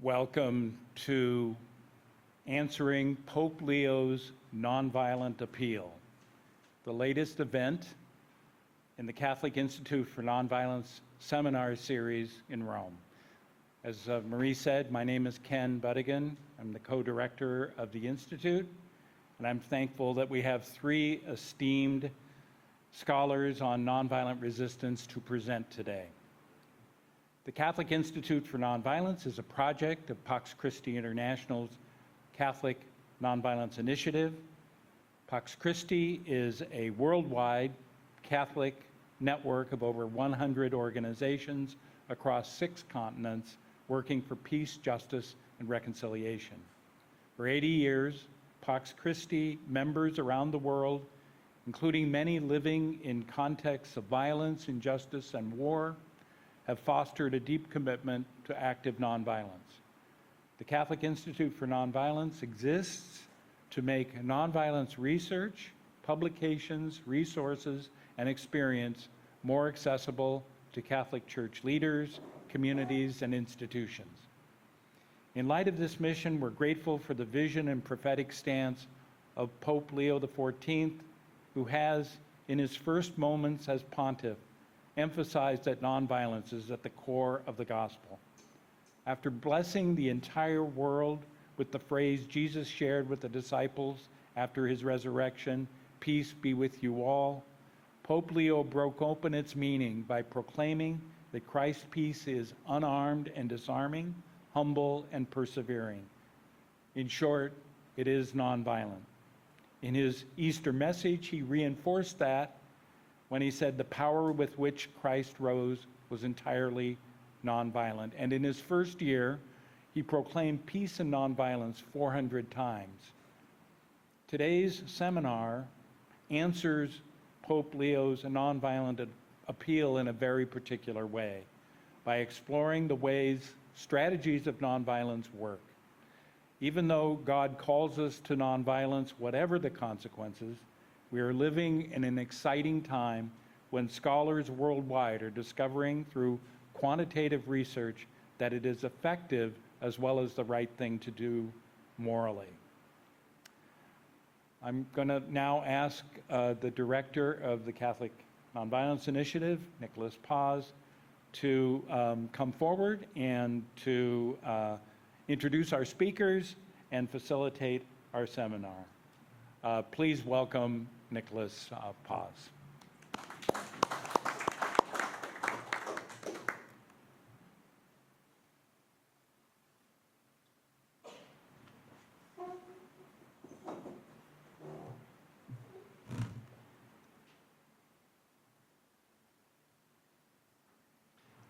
Welcome to answering Pope Leo's Nonviolent Appeal, the latest event in the Catholic Institute for Nonviolence seminar series in Rome. As Marie said, my name is Ken Buddigan. I'm the co-director of the Institute, and I'm thankful that we have three esteemed scholars on nonviolent resistance to present today. The Catholic Institute for Nonviolence is a project of Pax Christi International's Catholic Nonviolence Initiative. Pax Christi is a worldwide Catholic network of over 100 organizations across 6 continents working for peace, justice, and reconciliation. For 80 years, Pax Christi members around the world, including many living in contexts of violence, injustice, and war, have fostered a deep commitment to active nonviolence. The Catholic Institute for Nonviolence exists to make nonviolence research, publications, resources, and experience more accessible to Catholic Church leaders, communities, and institutions. In light of this mission, we're grateful for the vision and prophetic stance of Pope Leo XIV, who has, in his first moments as pontiff, emphasized that nonviolence is at the core of the gospel. After blessing the entire world with the phrase Jesus shared with the disciples after his resurrection, "Peace be with you all," Pope Leo broke open its meaning by proclaiming that Christ's peace is unarmed and disarming, humble and persevering. In short, it is nonviolent. In his Easter message, he reinforced that when he said the power with which Christ rose was entirely nonviolent. And in his first year, he proclaimed peace and nonviolence 400 times. Today's seminar answers Pope Leo's nonviolent appeal in a very particular way by exploring the ways strategies of nonviolence work. Even though God calls us to nonviolence, whatever the consequences, we are living in an exciting time when scholars worldwide are discovering through quantitative research that it is effective as well as the right thing to do morally. I'm going to now ask the director of the Catholic Nonviolence Initiative, Nicholas Paz, to come forward and to introduce our speakers and facilitate our seminar. Please welcome Nicholas Paz.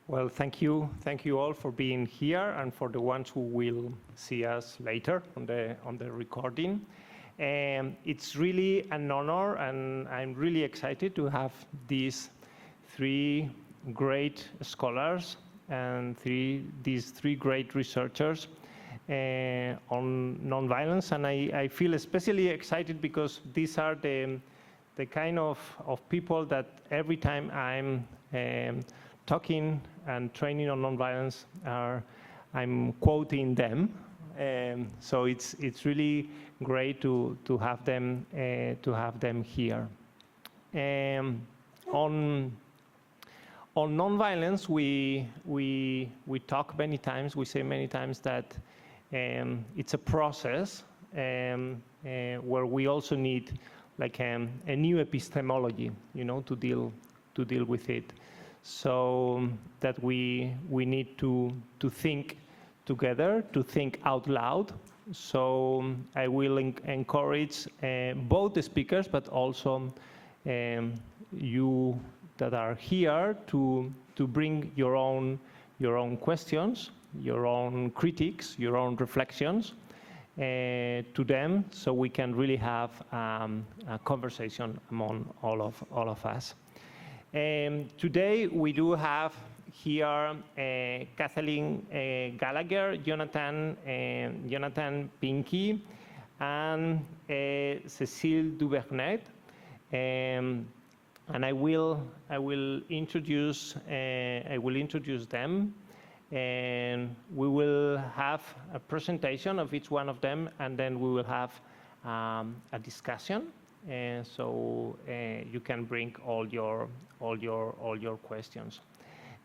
Well, thank you all for being here, and for the ones who will see us later on the recording. It's really an honor, and I'm really excited to have these 3 great scholars and these three great researchers on nonviolence. And I feel especially excited because these are the kind of people that every time I'm talking and training on nonviolence, I'm quoting them. So it's really great to have them here. On nonviolence, we talk many times. We say many times that it's a process where we also need like a new epistemology, to deal with it. So that we need to think together, to think out loud. So I will encourage both the speakers, but also you that are here to bring your own questions, your own critiques, your own reflections to them, so we can really have a conversation among all of us. Today we do have here Kathleen Gallagher, Jonathan Pinky, and Cécile Duvernet. And I will introduce them. and we will have a presentation of each one of them, and then we will have a discussion. And so you can bring all your questions.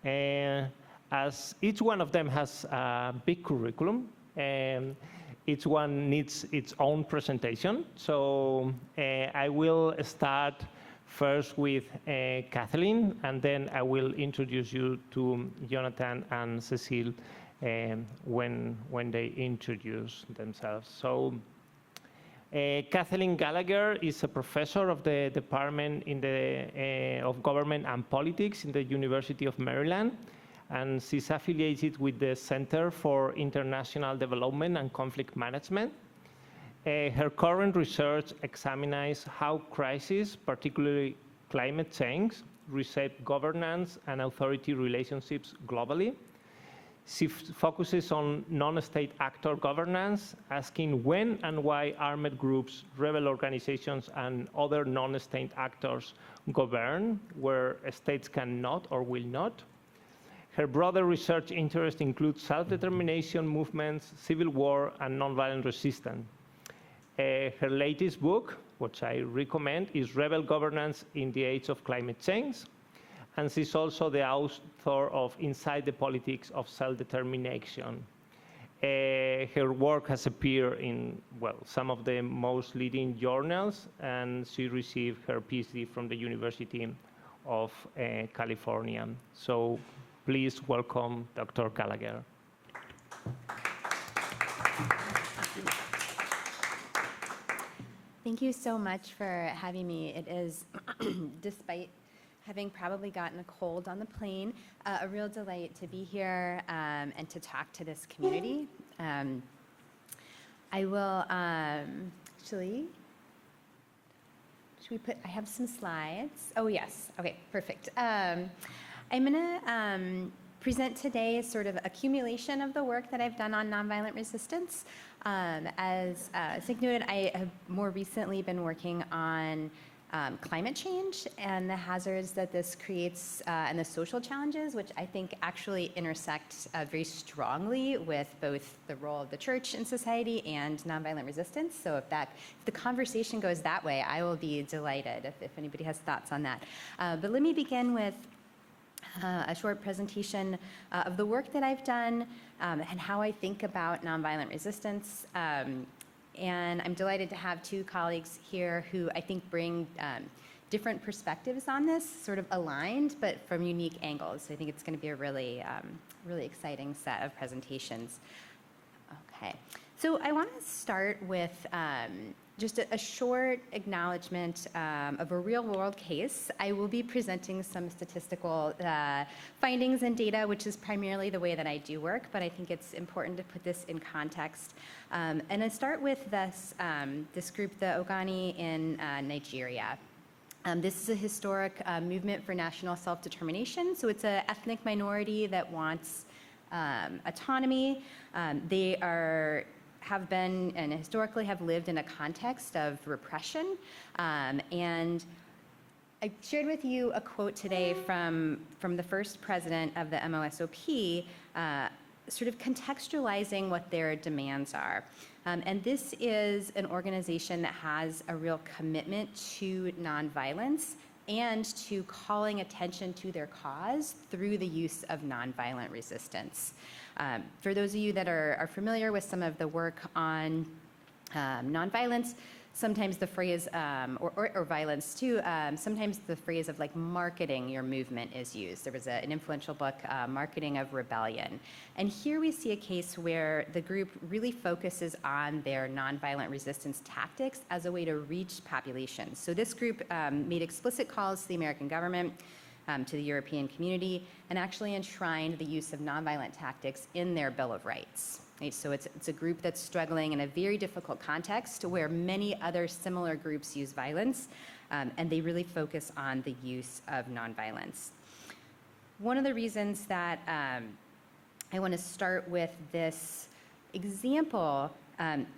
And as each one of them has a big curriculum, and each one needs its own presentation. So I will start first with Kathleen, and then I will introduce you to Jonathan and Cecile when they introduce themselves. So Kathleen Gallagher is a professor of the Department of Government and Politics in the University of Maryland, and she's affiliated with the Center for International Development and Conflict Management. Her current research examines how crises, particularly climate change, reshape governance and authority relationships globally. She focuses on non-state actor governance, asking when and why armed groups, rebel organizations, and other non-state actors govern where states cannot or will not. Her broader research interests include self-determination movements, civil war, and nonviolent resistance. Her latest book, which I recommend, is Rebel Governance in the Age of Climate Change. And she's also the author of Inside the Politics of Self-Determination. Her work has appeared in, some of the most leading journals, and she received her PhD from the University of California. So please welcome Dr. Gallagher. Thank you so much for having me. It is, despite having probably gotten a cold on the plane, a real delight to be here and to talk to this community. I will actually, should we put, I have some slides. Oh yes, okay, perfect. I'm gonna present today sort of accumulation of the work that I've done on nonviolent resistance. As Sig noted, I have more recently been working on climate change and the hazards that this creates and the social challenges, which I think actually intersect very strongly with both the role of the church in society and nonviolent resistance. So if the conversation goes that way, I will be delighted if anybody has thoughts on that. But let me begin with a short presentation of the work that I've done and how I think about nonviolent resistance. And I'm delighted to have two colleagues here who I think bring different perspectives on this, sort of aligned, but from unique angles. So I think it's going to be a really, really exciting set of presentations. Okay, so I want to start with just a short acknowledgement of a real-world case. I will be presenting some statistical findings and data, which is primarily the way that I do work, but I think it's important to put this in context. And I start with this, this group, the Ogoni in Nigeria. This is a historic movement for national self-determination. So it's an ethnic minority that wants autonomy. They have been and historically have lived in a context of repression. And I shared with you a quote today from the first president of the MOSOP, sort of contextualizing what their demands are. And this is an organization that has a real commitment to nonviolence and to calling attention to their cause through the use of nonviolent resistance. For those of you that are familiar with some of the work on nonviolence, sometimes the phrase, or violence too, sometimes the phrase of like marketing your movement is used. There was an influential book, Marketing of Rebellion. And here we see a case where the group really focuses on their nonviolent resistance tactics as a way to reach populations. So this group made explicit calls to the American government, to the European community, and actually enshrined the use of nonviolent tactics in their Bill of Rights. Right? So it's a group that's struggling in a very difficult context where many other similar groups use violence, and they really focus on the use of nonviolence. One of the reasons that I want to start with this example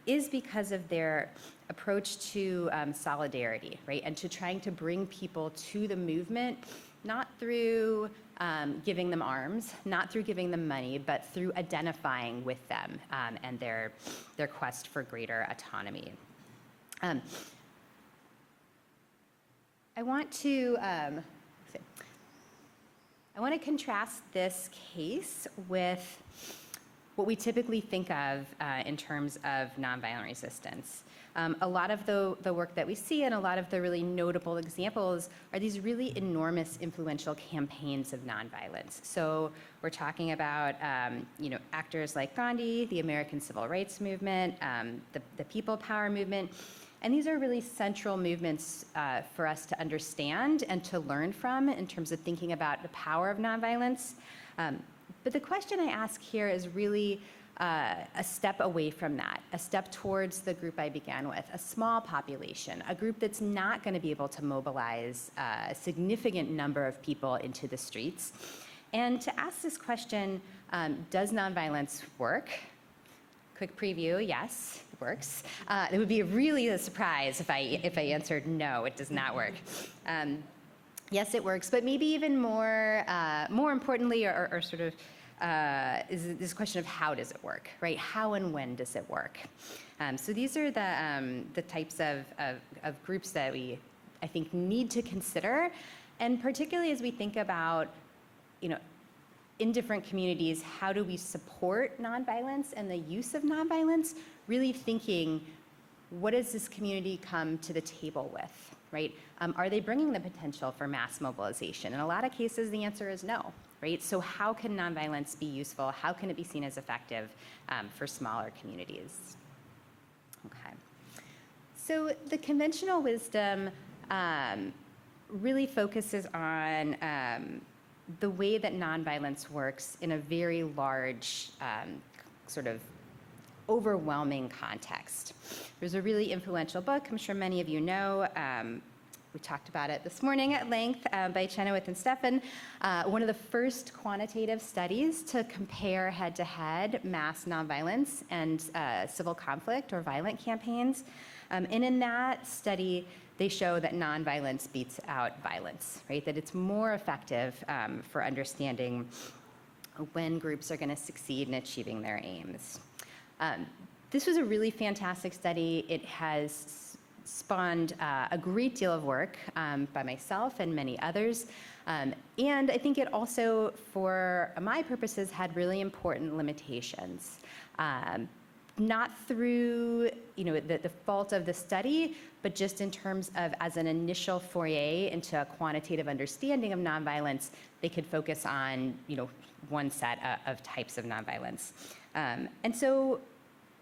is because of their approach to solidarity, right? And to trying to bring people to the movement not through giving them arms, not through giving them money, but through identifying with them and their quest for greater autonomy. I want to contrast this case with what we typically think of in terms of nonviolent resistance. A lot of the work that we see and a lot of the really notable examples are these really enormous influential campaigns of nonviolence. So we're talking about actors like Gandhi, the American Civil Rights Movement, the People Power Movement. And these are really central movements for us to understand and to learn from in terms of thinking about the power of nonviolence. But the question I ask here is really a step away from that, a step towards the group I began with, a small population, a group that's not going to be able to mobilize a significant number of people into the streets. And to ask this question, does nonviolence work? Quick preview, yes, it works. It would be really a surprise if I answered no, it does not work. Yes, it works, but maybe even more importantly, or sort of, is this question of how does it work, right? How and when does it work? So these are the types of groups that we, I think, need to consider, and particularly as we think about, in different communities, how do we support nonviolence and the use of nonviolence? Really thinking, what does this community come to the table with, right? Are they bringing the potential for mass mobilization? In a lot of cases, the answer is no, right? So how can nonviolence be useful? How can it be seen as effective for smaller communities? Okay. So the conventional wisdom really focuses on the way that nonviolence works in a very large, sort of overwhelming context. There's a really influential book, I'm sure many of you know, we talked about it this morning at length, by Chenoweth and Stephan, one of the first quantitative studies to compare head-to-head mass nonviolence and civil conflict or violent campaigns. And in that study, they show that nonviolence beats out violence, right? That it's more effective for understanding when groups are going to succeed in achieving their aims. This was a really fantastic study. It has spawned a great deal of work by myself and many others. And I think it also, for my purposes, had really important limitations. Not through the fault of the study, but just in terms of as an initial foray into a quantitative understanding of nonviolence, they could focus on one set of types of nonviolence. And so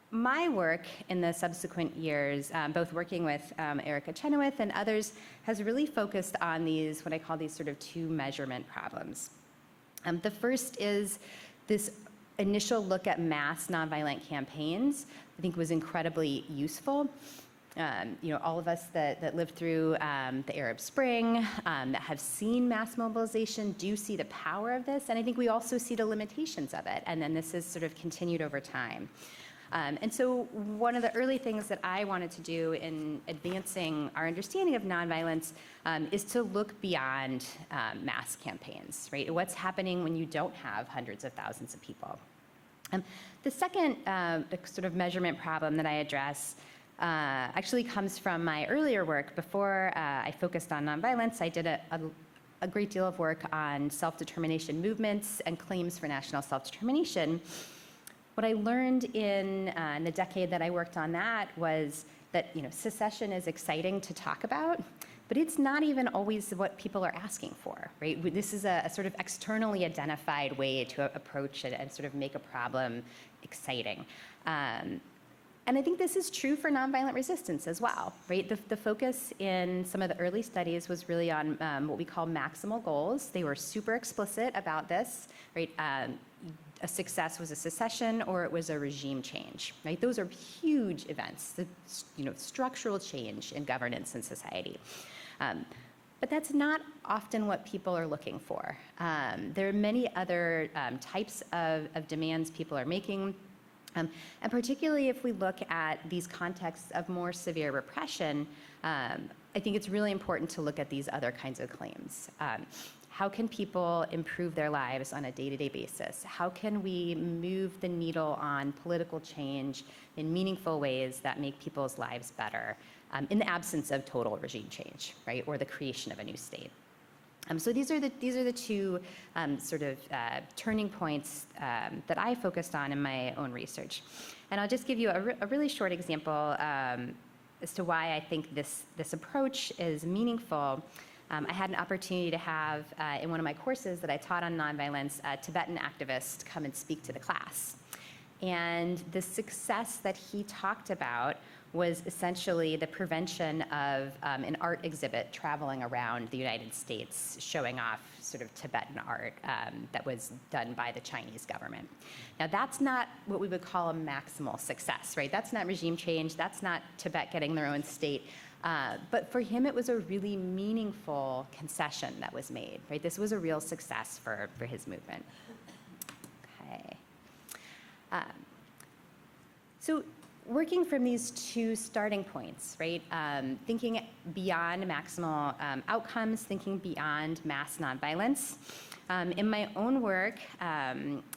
my work in the subsequent years, both working with Erica Chenoweth and others, has really focused on these, what I call these sort of two measurement problems. The first is this initial look at mass nonviolent campaigns, I think was incredibly useful. All of us that lived through the Arab Spring, that have seen mass mobilization, do see the power of this, and I think we also see the limitations of it, and then this has sort of continued over time. And so one of the early things that I wanted to do in advancing our understanding of nonviolence is to look beyond mass campaigns, right? What's happening when you don't have hundreds of thousands of people? The second sort of measurement problem that I address actually comes from my earlier work. Before I focused on nonviolence, I did a great deal of work on self-determination movements and claims for national self-determination. What I learned in the decade that I worked on that was that secession is exciting to talk about, but it's not even always what people are asking for, right? This is a sort of externally identified way to approach it and sort of make a problem exciting. And I think this is true for nonviolent resistance as well, right? The focus in some of the early studies was really on what we call maximal goals. They were super explicit about this, right? A success was a secession or it was a regime change, right? Those are huge events, structural change in governance and society. But that's not often what people are looking for. There are many other types of demands people are making. And particularly if we look at these contexts of more severe repression, I think it's really important to look at these other kinds of claims. how can people improve their lives on a day-to-day basis? How can we move the needle on political change in meaningful ways that make people's lives better in the absence of total regime change, right, or the creation of a new state? So these are the two turning points that I focused on in my own research. And I'll just give you a really short example as to why I think this approach is meaningful. I had an opportunity to have, in one of my courses that I taught on nonviolence, a Tibetan activist come and speak to the class. And the success that he talked about was essentially the prevention of an art exhibit traveling around the United States showing off sort of Tibetan art that was done by the Chinese government. Now, that's not what we would call a maximal success, right? That's not regime change. That's not Tibet getting their own state. But for him, it was a really meaningful concession that was made, right? This was a real success for his movement. Okay. So working from these two starting points, right? Thinking beyond maximal outcomes, thinking beyond mass nonviolence. In my own work,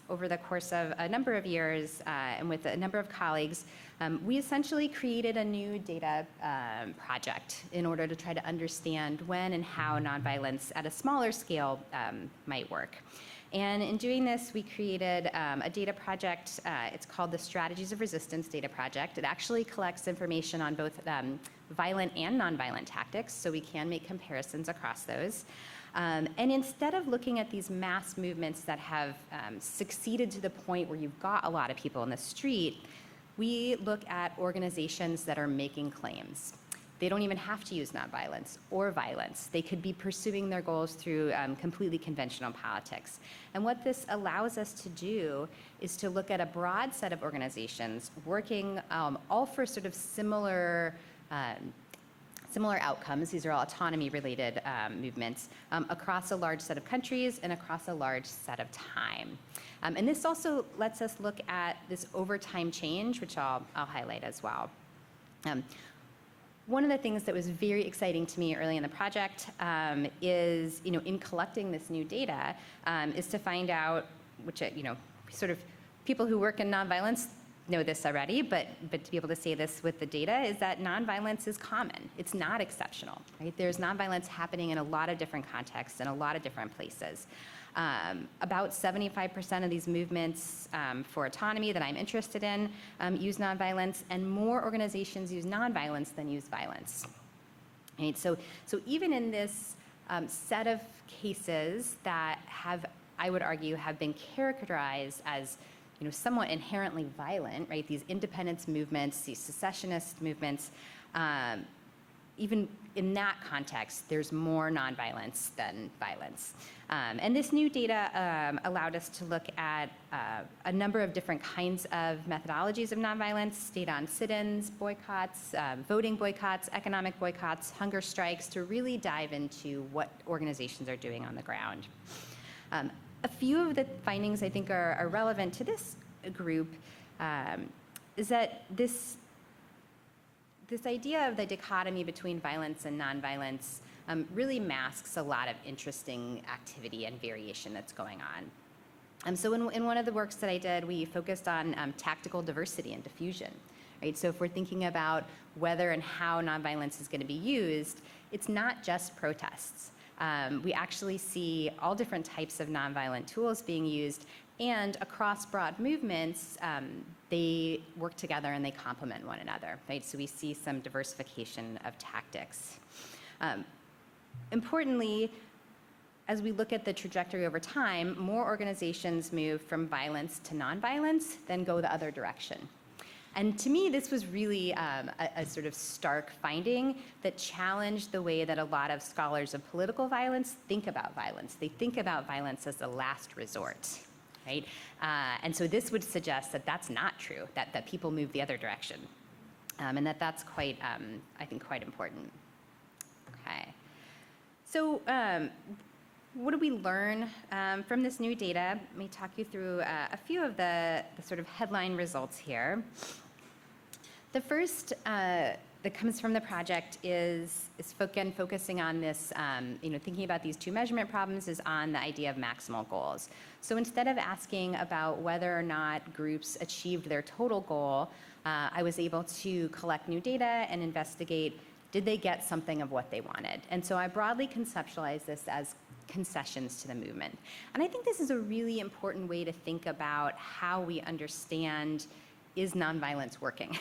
over the course of a number of years and with a number of colleagues, we essentially created a new data project in order to try to understand when and how nonviolence at a smaller scale might work. And in doing this, we created a data project. It's called the Strategies of Resistance Data Project. It actually collects information on both violent and nonviolent tactics, so we can make comparisons across those. And instead of looking at these mass movements that have succeeded to the point where you've got a lot of people in the street, we look at organizations that are making claims. They don't even have to use nonviolence or violence. They could be pursuing their goals through completely conventional politics. And what this allows us to do is to look at a broad set of organizations working all for sort of similar outcomes. These are all autonomy-related movements across a large set of countries and across a large set of time. And this also lets us look at this overtime change, which I'll highlight as well. One of the things that was very exciting to me early in the project is, in collecting this new data, is to find out, which, sort of people who work in nonviolence know this already, but to be able to say this with the data is that nonviolence is common. It's not exceptional, right? There's nonviolence happening in a lot of different contexts in a lot of different places. About 75% of these movements for autonomy that I'm interested in use nonviolence, and more organizations use nonviolence than use violence. Right? So even in this set of cases that I would argue, have been characterized as somewhat inherently violent, right? These independence movements, these secessionist movements, even in that context, there's more nonviolence than violence. And this new data allowed us to look at a number of different kinds of methodologies of nonviolence, data on sit-ins, boycotts, voting boycotts, economic boycotts, hunger strikes, to really dive into what organizations are doing on the ground. A few of the findings I think are relevant to this group is that this idea of the dichotomy between violence and nonviolence really masks a lot of interesting activity and variation that's going on. So in one of the works that I did, we focused on tactical diversity and diffusion. Right? So if we're thinking about whether and how nonviolence is going to be used, it's not just protests. We actually see all different types of nonviolent tools being used, and across broad movements, they work together and they complement one another, right? So we see some diversification of tactics. Importantly, as we look at the trajectory over time, more organizations move from violence to nonviolence than go the other direction. And to me, this was really a sort of stark finding that challenged the way that a lot of scholars of political violence think about violence. They think about violence as a last resort, right? And so this would suggest that that's not true, that people move the other direction, and that's quite, I think, quite important. Okay. So what do we learn from this new data? Let me talk you through a few of the sort of headline results here. The first that comes from the project is again focusing on this, thinking about these two measurement problems is on the idea of maximal goals. So instead of asking about whether or not groups achieved their total goal, I was able to collect new data and investigate, did they get something of what they wanted? And so I broadly conceptualize this as concessions to the movement. And I think this is a really important way to think about how we understand, is nonviolence working?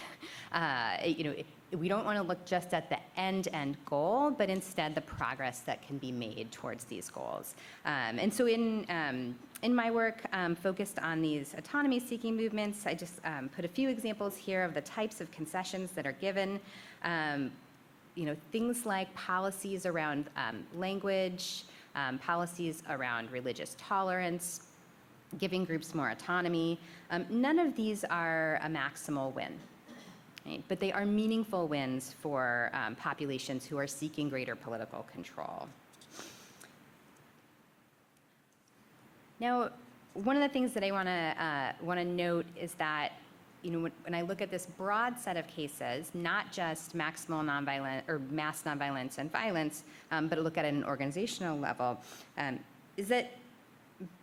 We don't want to look just at the end goal, but instead the progress that can be made towards these goals. And so in my work focused on these autonomy-seeking movements, I just put a few examples here of the types of concessions that are given. Things like policies around language, policies around religious tolerance, giving groups more autonomy. None of these are a maximal win, right? But they are meaningful wins for populations who are seeking greater political control. Now, one of the things that I want to note is that when I look at this broad set of cases, not just maximal nonviolent or mass nonviolence and violence, but look at it at an organizational level, is that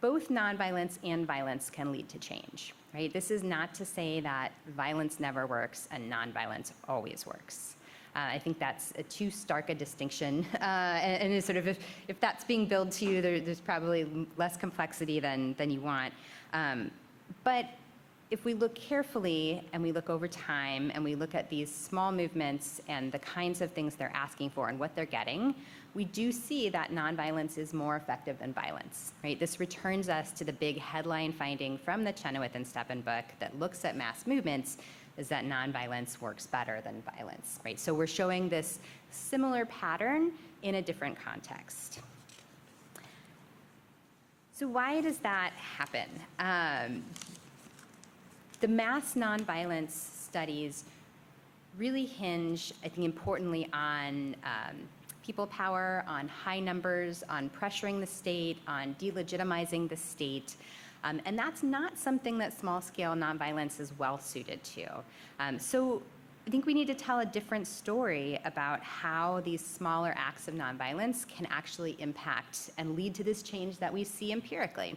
both nonviolence and violence can lead to change, right? This is not to say that violence never works and nonviolence always works. I think that's too stark a distinction, and it's sort of if that's being billed to you, there's probably less complexity than you want. But if we look carefully and we look over time and we look at these small movements and the kinds of things they're asking for and what they're getting, we do see that nonviolence is more effective than violence, right? This returns us to the big headline finding from the Chenoweth and Steppen book that looks at mass movements, is that nonviolence works better than violence, right? So we're showing this similar pattern in a different context. So why does that happen? The mass nonviolence studies really hinge, I think importantly, on people power, on high numbers, on pressuring the state, on delegitimizing the state. And that's not something that small-scale nonviolence is well suited to. So I think we need to tell a different story about how these smaller acts of nonviolence can actually impact and lead to this change that we see empirically.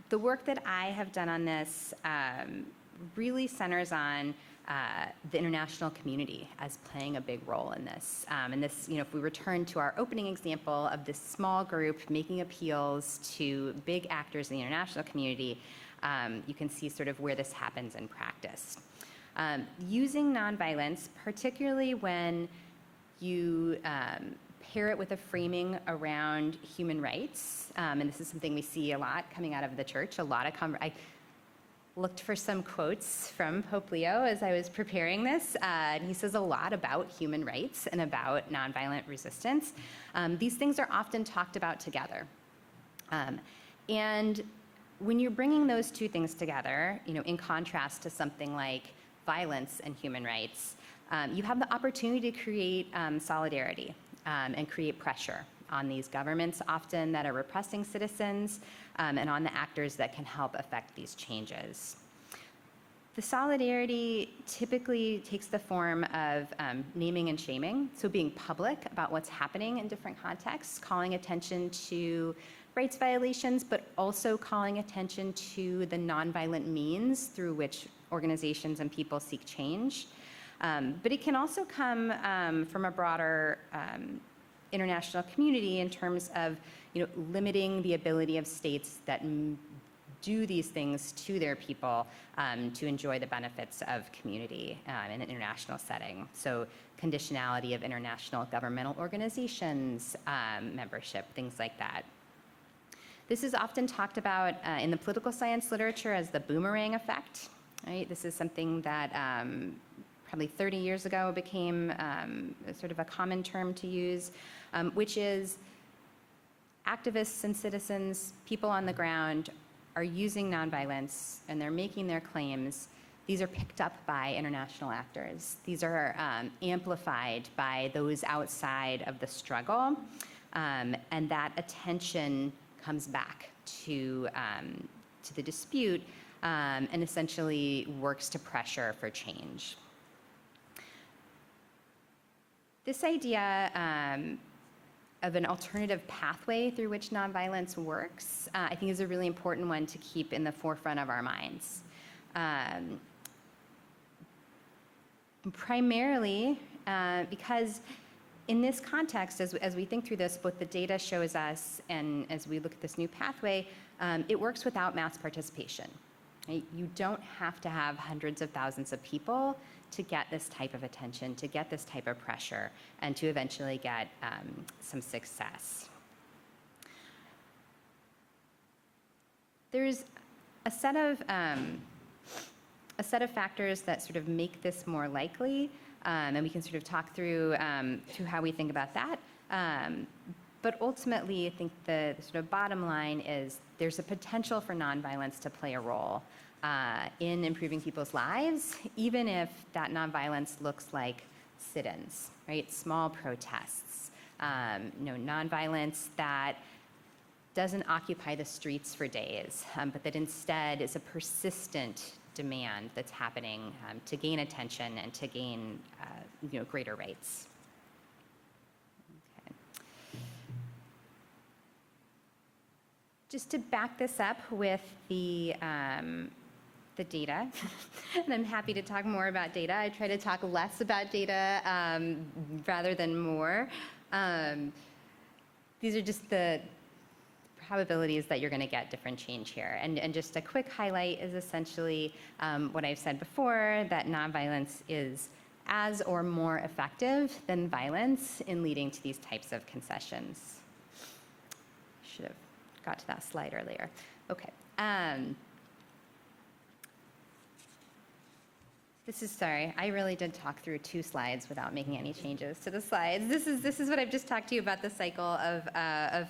The work that I have done on this really centers on the international community as playing a big role in this. And this, if we return to our opening example of this small group making appeals to big actors in the international community, you can see sort of where this happens in practice. Using nonviolence, particularly when you pair it with a framing around human rights, and this is something we see a lot coming out of the church, I looked for some quotes from Pope Leo as I was preparing this, and he says a lot about human rights and about nonviolent resistance. These things are often talked about together. And when you're bringing those two things together, in contrast to something like violence and human rights, you have the opportunity to create solidarity and create pressure on these governments, often that are repressing citizens, and on the actors that can help affect these changes. The solidarity typically takes the form of naming and shaming, so being public about what's happening in different contexts, calling attention to rights violations, but also calling attention to the nonviolent means through which organizations and people seek change. But it can also come from a broader international community in terms of limiting the ability of states that do these things to their people to enjoy the benefits of community in an international setting. So conditionality of international governmental organizations, membership, things like that. This is often talked about in the political science literature as the boomerang effect, right? This is something that probably 30 years ago became sort of a common term to use, which is activists and citizens, people on the ground, are using nonviolence and they're making their claims. These are picked up by international actors. These are amplified by those outside of the struggle, and that attention comes back to the dispute and essentially works to pressure for change. This idea of an alternative pathway through which nonviolence works, I think is a really important one to keep in the forefront of our minds. Primarily because in this context, as we think through this, both the data shows us and as we look at this new pathway, it works without mass participation. Right? You don't have to have hundreds of thousands of people to get this type of attention, to get this type of pressure, and to eventually get some success. There's a set of factors that sort of make this more likely, and we can sort of talk through how we think about that. But ultimately, I think the sort of bottom line is there's a potential for nonviolence to play a role in improving people's lives, even if that nonviolence looks like sit-ins, right? Small protests, nonviolence that doesn't occupy the streets for days, but that instead is a persistent demand that's happening to gain attention and to gain greater rights. Okay. Just to back this up with the data, and I'm happy to talk more about data. I try to talk less about data rather than more. These are just the probabilities that you're going to get different change here. And just a quick highlight is essentially what I've said before, that nonviolence is as or more effective than violence in leading to these types of concessions. Should have got to that slide earlier. Okay. Sorry, I really did talk through 2 slides without making any changes to the slides. This is what I've just talked to you about, the cycle of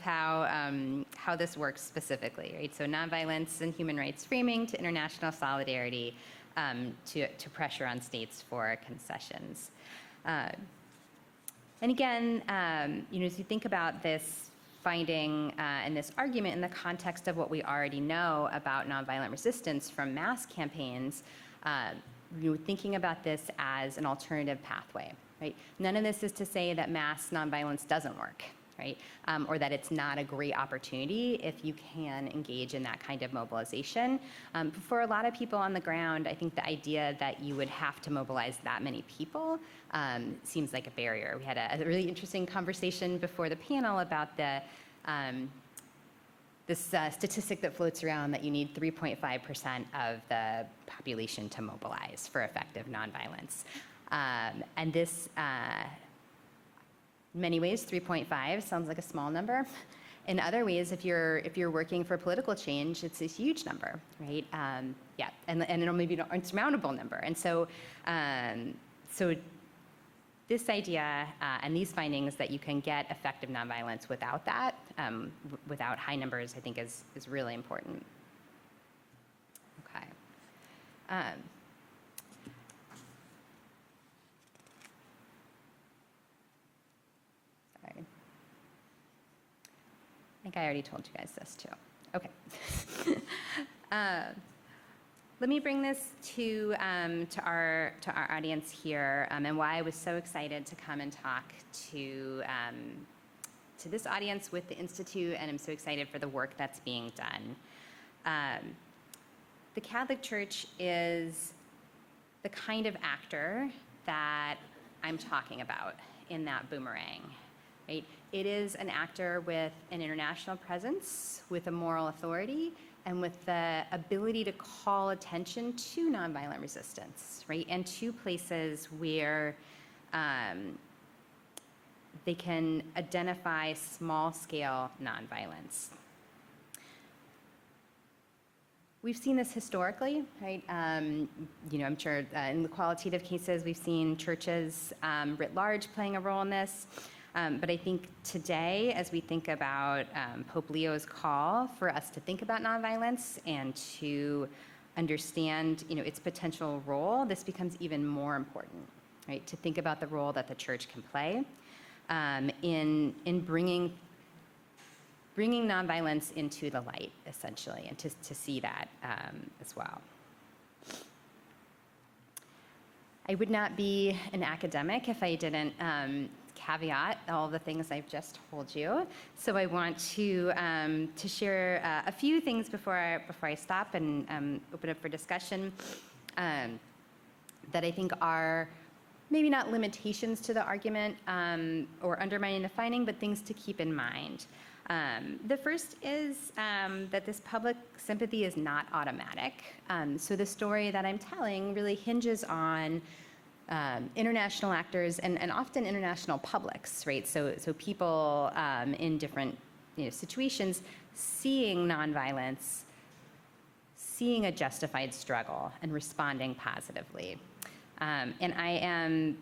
how this works specifically, right? So nonviolence and human rights framing to international solidarity to pressure on states for concessions. And again, as you think about this finding and this argument in the context of what we already know about nonviolent resistance from mass campaigns, thinking about this as an alternative pathway, right? None of this is to say that mass nonviolence doesn't work, right? Or that it's not a great opportunity if you can engage in that kind of mobilization. But for a lot of people on the ground, I think the idea that you would have to mobilize that many people seems like a barrier. We had a really interesting conversation before the panel about this statistic that floats around that you need 3.5% of the population to mobilize for effective nonviolence. And this, in many ways, 3.5 sounds like a small number. In other ways, if you're working for political change, it's a huge number, right? And it'll maybe an insurmountable number. And so this idea and these findings that you can get effective nonviolence without that, without high numbers, I think is really important. Okay. Sorry. I think I already told you guys this too. Okay. Let me bring this to our audience here, and why I was so excited to come and talk to this audience with the Institute, and I'm so excited for the work that's being done. The Catholic Church is the kind of actor that I'm talking about in that boomerang, right? It is an actor with an international presence, with a moral authority, and with the ability to call attention to nonviolent resistance, right? And to places where they can identify small-scale nonviolence. We've seen this historically, right? I'm sure in the qualitative cases, we've seen churches writ large playing a role in this. But I think today, as we think about Pope Leo's call for us to think about nonviolence and to understand, its potential role, this becomes even more important, right? To think about the role that the church can play in bringing nonviolence into the light, essentially, and to see that as well. I would not be an academic if I didn't caveat all the things I've just told you. So I want to share a few things before I stop and open up for discussion that I think are maybe not limitations to the argument or undermining the finding, but things to keep in mind. The first is that this public sympathy is not automatic. So the story that I'm telling really hinges on international actors and often international publics, right? So people in different situations seeing nonviolence, seeing a justified struggle and responding positively. And I am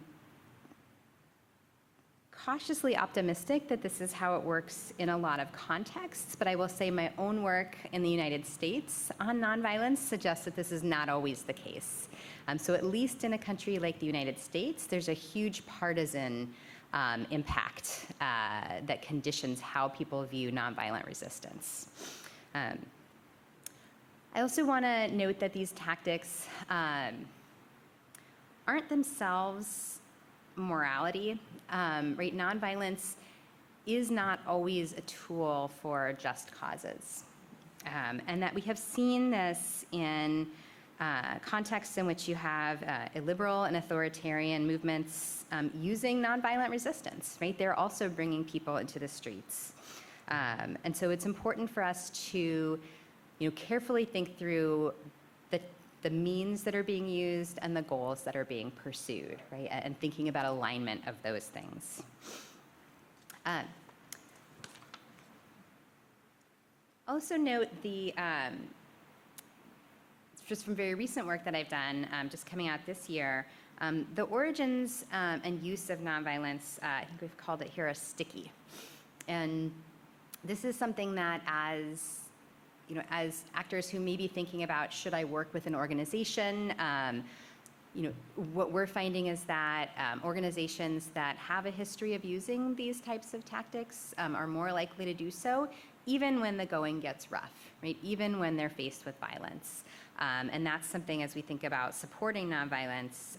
cautiously optimistic that this is how it works in a lot of contexts, but I will say my own work in the United States on nonviolence suggests that this is not always the case. So at least in a country like the United States, there's a huge partisan impact that conditions how people view nonviolent resistance. I also want to note that these tactics aren't themselves morality, right? Nonviolence is not always a tool for just causes. And that we have seen this in contexts in which you have illiberal and authoritarian movements using nonviolent resistance, right? They're also bringing people into the streets. And so it's important for us to carefully think through the means that are being used and the goals that are being pursued, right? And thinking about alignment of those things. Also note just from very recent work that I've done, just coming out this year, the origins and use of nonviolence, I think we've called it here a sticky. And this is something that as actors who may be thinking about, should I work with an organization? What we're finding is that organizations that have a history of using these types of tactics are more likely to do so, even when the going gets rough, right? Even when they're faced with violence. And that's something as we think about supporting nonviolence,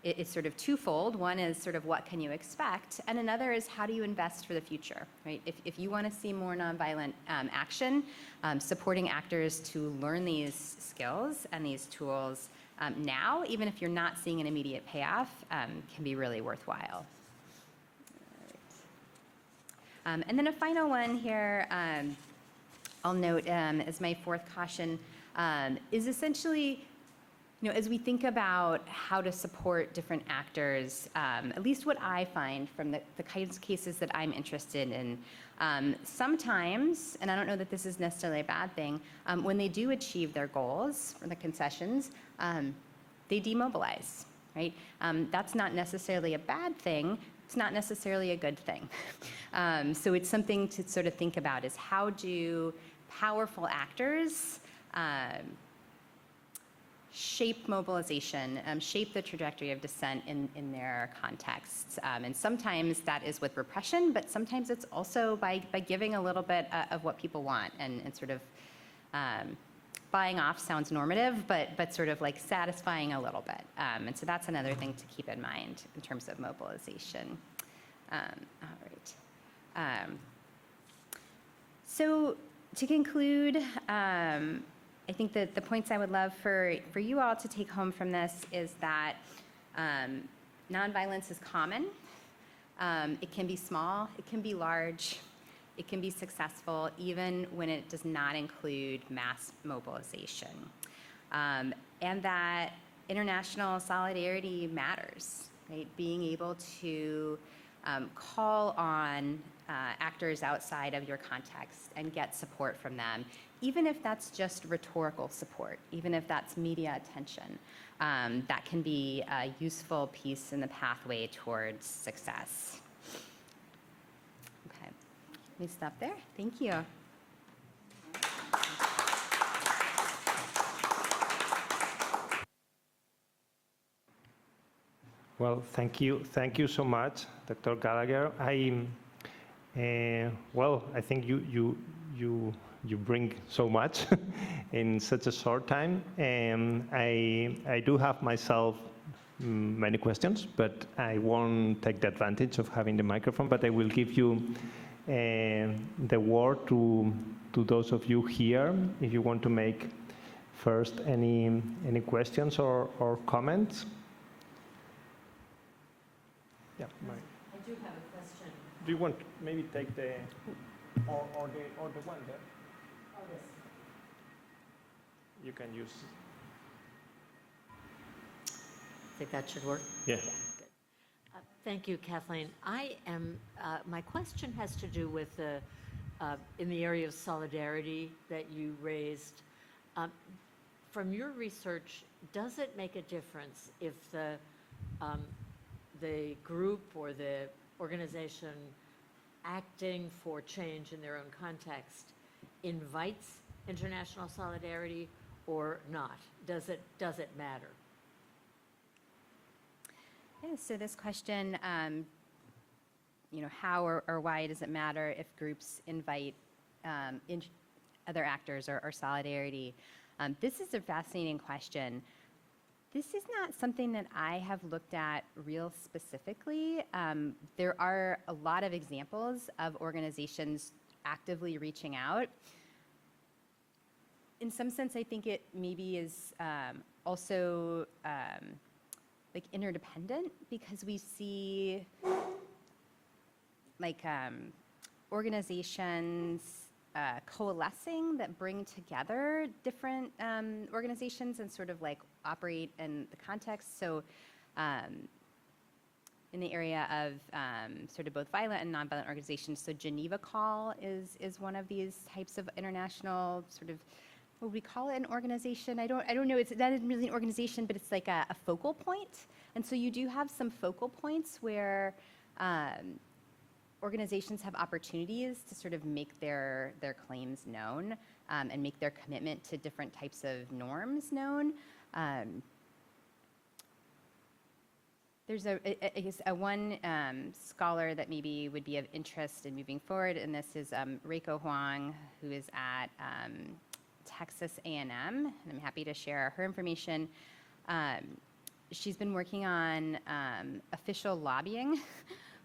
it's sort of twofold. One is sort of what can you expect, and another is how do you invest for the future, right? If you want to see more nonviolent action, supporting actors to learn these skills and these tools now, even if you're not seeing an immediate payoff, can be really worthwhile. And then a final one here, I'll note as my fourth caution, is essentially, as we think about how to support different actors, at least what I find from the kinds of cases that I'm interested in, sometimes, and I don't know that this is necessarily a bad thing, when they do achieve their goals for the concessions, they demobilize, right? That's not necessarily a bad thing. It's not necessarily a good thing. So it's something to sort of think about is how do powerful actors shape mobilization, shape the trajectory of dissent in their contexts. And sometimes that is with repression, but sometimes it's also by giving a little bit of what people want and sort of buying off sounds normative, but sort of like satisfying a little bit. And so that's another thing to keep in mind in terms of mobilization. All right. So to conclude, I think that the points I would love for you all to take home from this is that nonviolence is common. It can be small, it can be large, it can be successful, even when it does not include mass mobilization. And that international solidarity matters, right? Being able to call on actors outside of your context and get support from them, even if that's just rhetorical support, even if that's media attention, that can be a useful piece in the pathway towards success. Okay, let me stop there. Thank you. Well, thank you so much, Dr. Gallagher. I think you bring so much in such a short time, and I do have myself many questions, but I won't take the advantage of having the microphone, but I will give you the word to those of you here, if you want to make first any questions or comments. Yeah, Mike. I do have a question. Do you want maybe take the or the one there? Oh, this. You can use. Think that should work? Yeah. Good. Thank you, Kathleen. My question has to do with in the area of solidarity that you raised. From your research, does it make a difference if the group or the organization acting for change in their own context invites international solidarity or not? Does it matter? Yeah, so this question, how or why does it matter if groups invite other actors or solidarity? This is a fascinating question. This is not something that I have looked at real specifically. There are a lot of examples of organizations actively reaching out. In some sense, I think it maybe is also like interdependent, because we see like organizations coalescing that bring together different organizations and sort of like operate in the context. So in the area of sort of both violent and nonviolent organizations, so Geneva Call is one of these types of international sort of, what would we call it, an organization? I don't know, that isn't really an organization, but it's like a focal point. And so you do have some focal points where organizations have opportunities to sort of make their claims known and make their commitment to different types of norms known. There's I guess one scholar that maybe would be of interest in moving forward, and this is Reiko Huang, who is at Texas A&M, and I'm happy to share her information. She's been working on official lobbying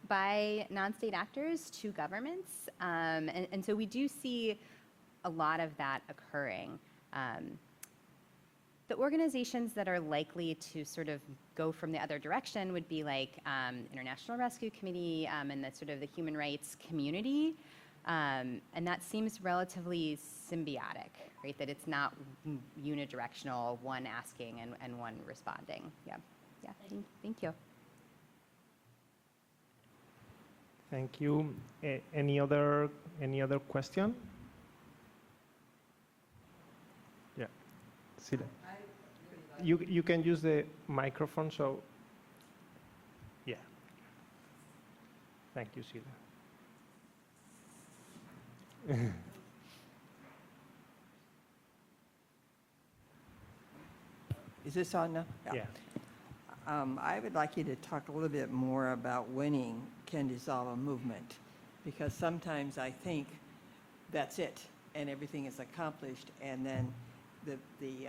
by non-state actors to governments, and so we do see a lot of that occurring. The organizations that are likely to sort of go from the other direction would be like International Rescue Committee and the sort of the human rights community. And that seems relatively symbiotic, right? That it's not unidirectional, one asking and one responding. Yeah, thank you. Thank you. Any other question? Yeah, Sila. You can use the microphone, so yeah. Thank you, Sila. Is this on now? Yeah. I would like you to talk a little bit more about winning can dissolve a movement, because sometimes I think that's it and everything is accomplished, and then the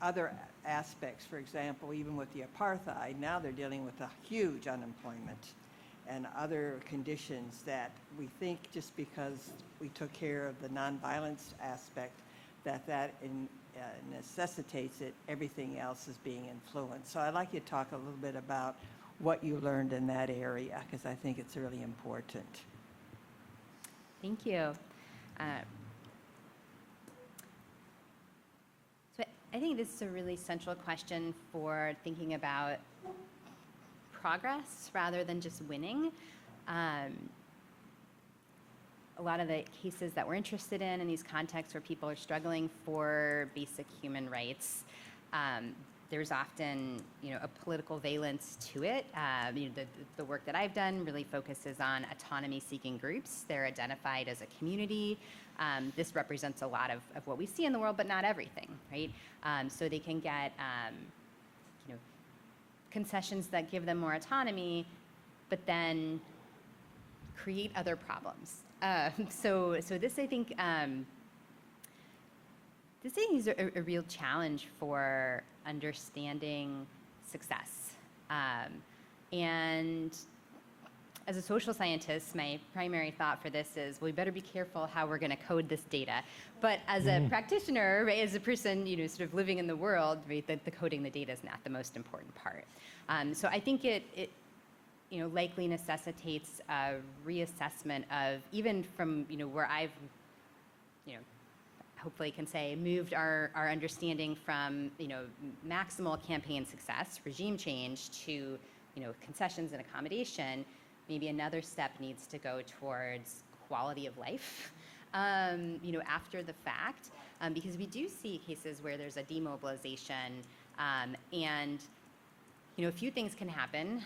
other aspects, for example, even with the apartheid, now they're dealing with a huge unemployment and other conditions that we think just because we took care of the nonviolence aspect, that necessitates it, everything else is being influenced. So I'd like you to talk a little bit about what you learned in that area, because I think it's really important. Thank you. So I think this is a really central question for thinking about progress rather than just winning. A lot of the cases that we're interested in these contexts where people are struggling for basic human rights, there's often, a political valence to it. The work that I've done really focuses on autonomy-seeking groups. They're identified as a community. This represents a lot of what we see in the world, but not everything, right? So they can get, concessions that give them more autonomy, but then create other problems. So this, I think, is a real challenge for understanding success. And as a social scientist, my primary thought for this is, well, we better be careful how we're going to code this data. But as a practitioner, right, as a person, sort of living in the world, right, the coding the data is not the most important part. So I think it likely necessitates a reassessment of, even from, where I've, hopefully can say, moved our understanding from, maximal campaign success, regime change, to, concessions and accommodation. Maybe another step needs to go towards quality of life, after the fact, because we do see cases where there's a demobilization, and a few things can happen.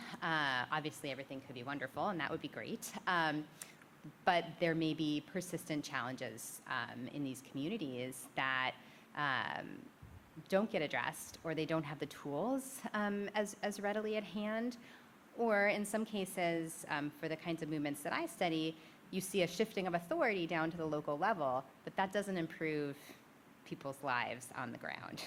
Obviously, everything could be wonderful, and that would be great. But there may be persistent challenges in these communities that don't get addressed, or they don't have the tools as readily at hand. Or in some cases, for the kinds of movements that I study, you see a shifting of authority down to the local level, but that doesn't improve people's lives on the ground.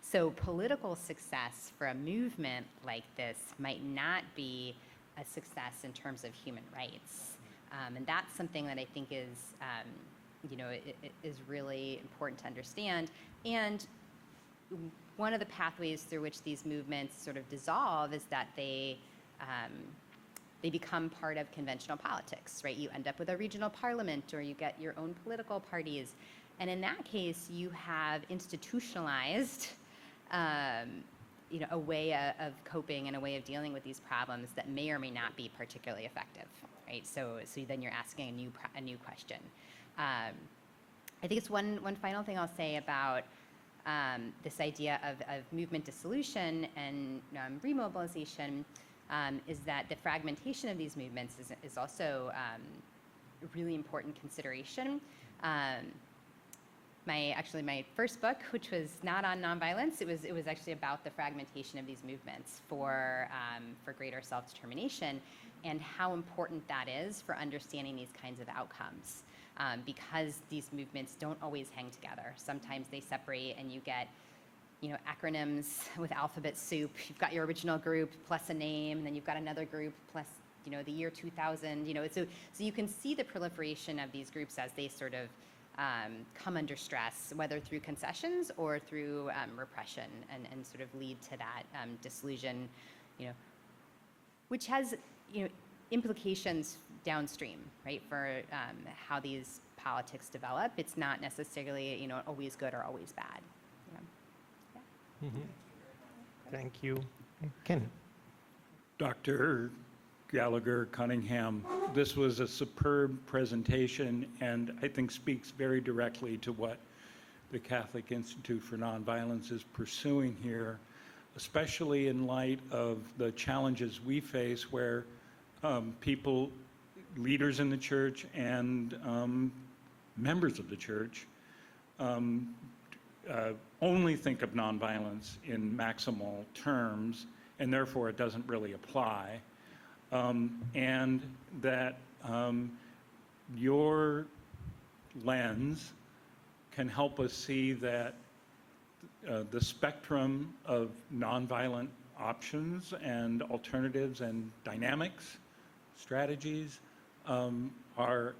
So political success for a movement like this might not be a success in terms of human rights. And that's something that I think is, is really important to understand. And one of the pathways through which these movements sort of dissolve is that they become part of conventional politics, right? You end up with a regional parliament, or you get your own political parties. And in that case, you have institutionalized, a way of coping and a way of dealing with these problems that may or may not be particularly effective, right? So then you're asking a new question. I think it's one final thing I'll say about this idea of movement dissolution and remobilization, is that the fragmentation of these movements is also a really important consideration. My first book, which was not on nonviolence, it was actually about the fragmentation of these movements for greater self-determination, and how important that is for understanding these kinds of outcomes, because these movements don't always hang together. Sometimes they separate, and you get acronyms with alphabet soup. You've got your original group plus a name, and then you've got another group plus the year 2000. So you can see the proliferation of these groups as they sort of come under stress, whether through concessions or through repression, and sort of lead to that disillusion, which has implications downstream, right, for how these politics develop. It's not necessarily always good or always bad. Thank you. Ken. Dr. Gallagher, Cunningham, this was a superb presentation, and I think speaks very directly to what the Catholic Institute for Nonviolence is pursuing here, especially in light of the challenges we face where people, leaders in the church and members of the church, only think of nonviolence in maximal terms, and therefore it doesn't really apply. And that your lens can help us see that the spectrum of nonviolent options and alternatives and dynamics, strategies, are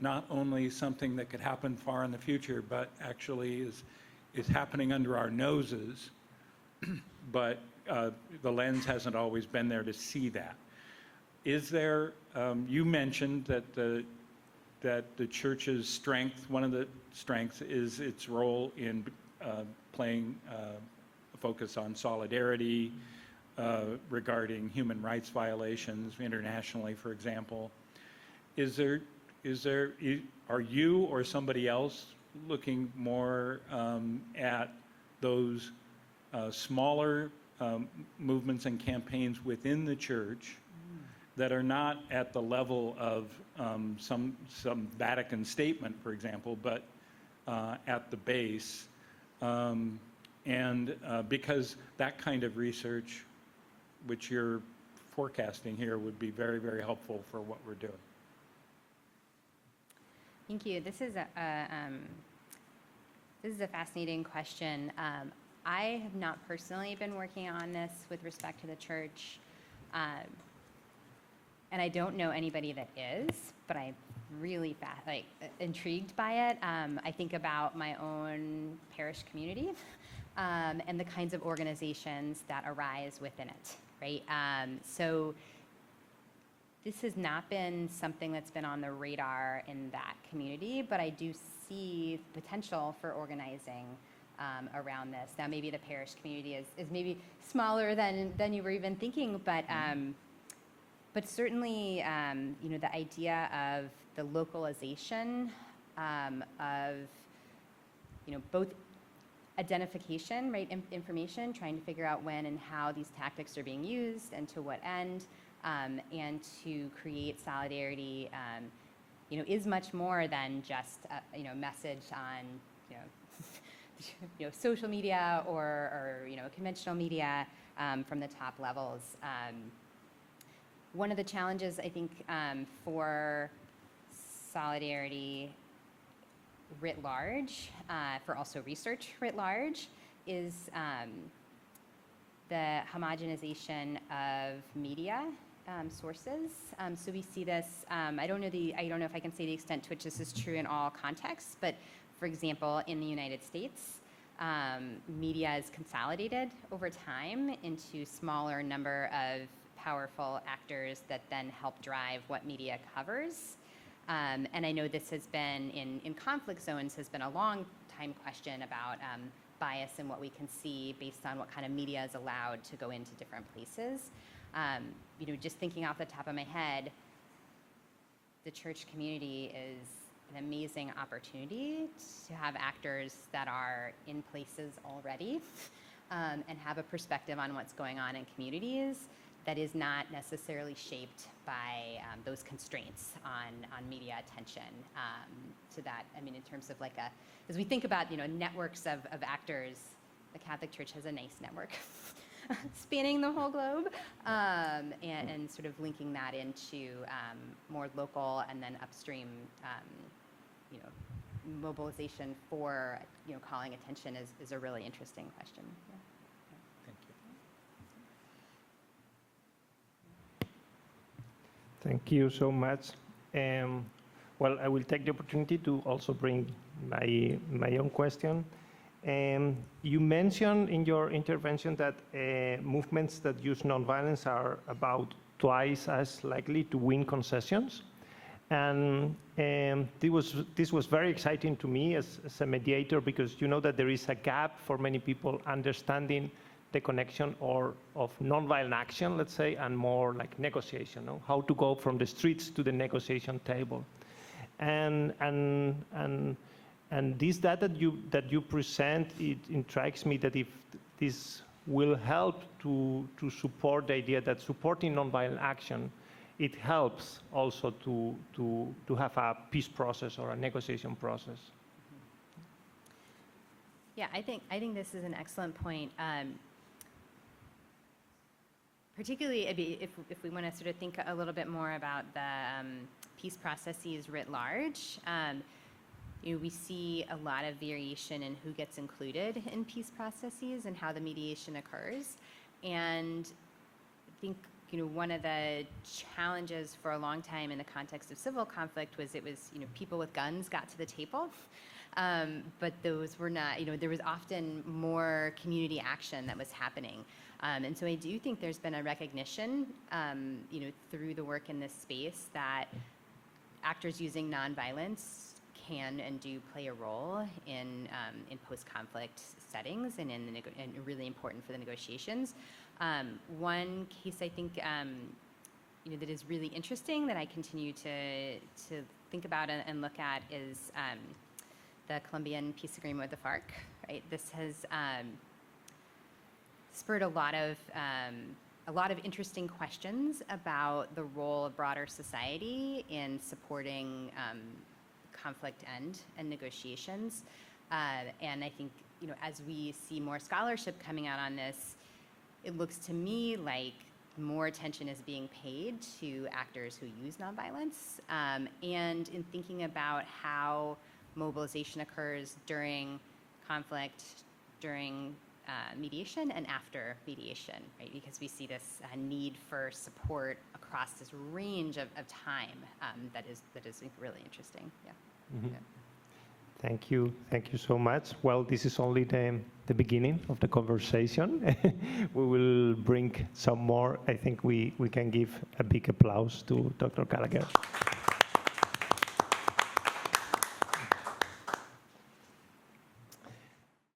not only something that could happen far in the future, but actually is happening under our noses, but the lens hasn't always been there to see that. Is there, you mentioned that the church's strength, one of the strengths is its role in playing a focus on solidarity regarding human rights violations internationally, for example. Are you or somebody else looking more at those smaller movements and campaigns within the church that are not at the level of some Vatican statement, for example, but at the base, and because that kind of research, which you're forecasting here, would be very, very helpful for what we're doing. Thank you. This is a fascinating question. I have not personally been working on this with respect to the church, and I don't know anybody that is, but I'm really intrigued by it. I think about my own parish community and the kinds of organizations that arise within it, right? So this has not been something that's been on the radar in that community, but I do see potential for organizing around this. Now, maybe the parish community is maybe smaller than you were even thinking, but certainly, the idea of the localization of, both identification, right, information, trying to figure out when and how these tactics are being used and to what end, and to create solidarity, is much more than just a message on, social media or conventional media from the top levels. One of the challenges, I think, for solidarity writ large, for also research writ large, is the homogenization of media sources. So we see this. I don't know if I can say the extent to which this is true in all contexts, but for example, in the United States, media is consolidated over time into smaller number of powerful actors that then help drive what media covers. And I know this has been, in conflict zones, has been a long time question about bias and what we can see based on what kind of media is allowed to go into different places. Just thinking off the top of my head, the church community is an amazing opportunity to have actors that are in places already and have a perspective on what's going on in communities that is not necessarily shaped by those constraints on media attention. So that, in terms of as we think about, networks of actors, the Catholic Church has a nice network spanning the whole globe, and sort of linking that into more local and then upstream, mobilization for, calling attention is a really interesting question. Yeah. Thank you so much. Well, I will take the opportunity to also bring my own question. You mentioned in your intervention that movements that use nonviolence are about twice as likely to win concessions. And this was very exciting to me as a mediator, because you know that there is a gap for many people understanding the connection of nonviolent action, let's say, and more like negotiation, no? How to go from the streets to the negotiation table. And this data that you present, it intrigues me that if this will help to support the idea that supporting nonviolent action, it helps also to have a peace process or a negotiation process. Yeah, I think this is an excellent point. Particularly, if we want to sort of think a little bit more about the peace processes writ large, we see a lot of variation in who gets included in peace processes and how the mediation occurs. And I think one of the challenges for a long time in the context of civil conflict was people with guns got to the table, but those were not, there was often more community action that was happening. And so I do think there's been a recognition, through the work in this space that actors using nonviolence can and do play a role in post-conflict settings and and really important for the negotiations. One case I think that is really interesting that I continue to think about and look at is the Colombian peace agreement with the FARC. Right, this has spurred a lot of interesting questions about the role of broader society in supporting conflict end and negotiations. And I think, as we see more scholarship coming out on this, it looks to me like more attention is being paid to actors who use nonviolence, and in thinking about how mobilization occurs during conflict, during mediation and after mediation, right? Because we see this need for support across this range of time that is really interesting. Yeah. Mhm. Yeah. Thank you so much. Well, this is only the beginning of the conversation. We will bring some more. I think we can give a big applause to Dr. Gallagher.